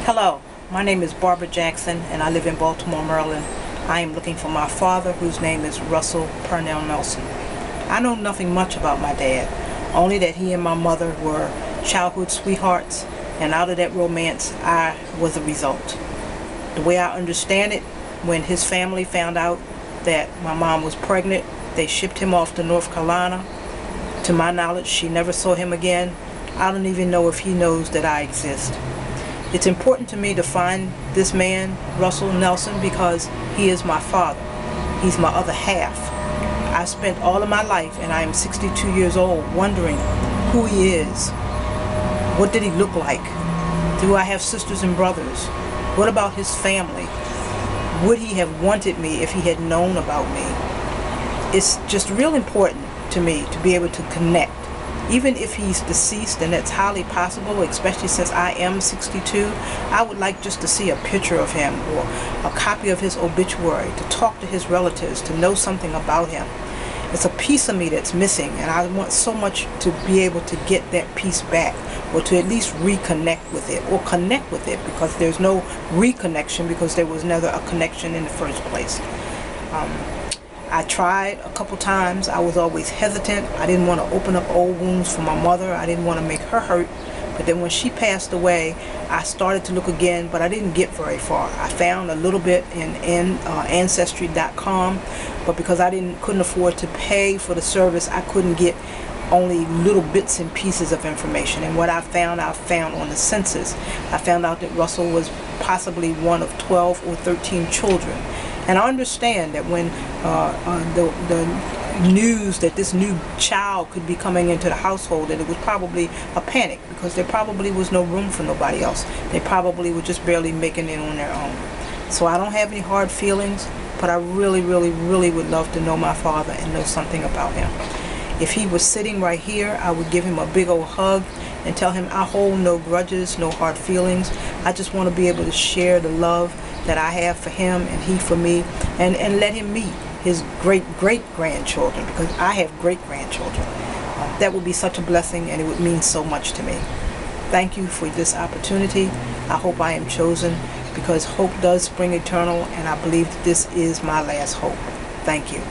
Hello, my name is Barbara Jackson and I live in Baltimore, Maryland. I am looking for my father, whose name is Russell Purnell Nelson. I know nothing much about my dad, only that he and my mother were childhood sweethearts, and out of that romance I was the result. The way I understand it, when his family found out that my mom was pregnant, they shipped him off to North Carolina. To my knowledge, she never saw him again. I don't even know if he knows that I exist. It's important to me to find this man, Russell Nelson, because he is my father. He's my other half. I spent all of my life, and I am 62 years old, wondering who he is. What did he look like? Do I have sisters and brothers? What about his family? Would he have wanted me if he had known about me? It's just real important to me to be able to connect. Even if he's deceased, and that's highly possible, especially since I am 62, I would like just to see a picture of him or a copy of his obituary, to talk to his relatives, to know something about him. It's a piece of me that's missing, and I want so much to be able to get that piece back, or to at least reconnect with it, or connect with it, because there's no reconnection because there was never a connection in the first place. I tried a couple times. I was always hesitant. I didn't want to open up old wounds for my mother. I didn't want to make her hurt. But then when she passed away, I started to look again, but I didn't get very far. I found a little bit in Ancestry.com, but because I couldn't afford to pay for the service, I couldn't get only little bits and pieces of information. And what I found on the census. I found out that Russell was possibly one of 12 or 13 children. And I understand that when the news that this new child could be coming into the household, that it was probably a panic, because there probably was no room for nobody else. They probably were just barely making it on their own. So I don't have any hard feelings, but I really, really, really would love to know my father and know something about him. If he was sitting right here, I would give him a big old hug and tell him I hold no grudges, no hard feelings. I just want to be able to share the love that I have for him and he for me, and let him meet his great-great-grandchildren, because I have great-grandchildren. That would be such a blessing, and it would mean so much to me. Thank you for this opportunity. I hope I am chosen, because hope does spring eternal, and I believe that this is my last hope. Thank you.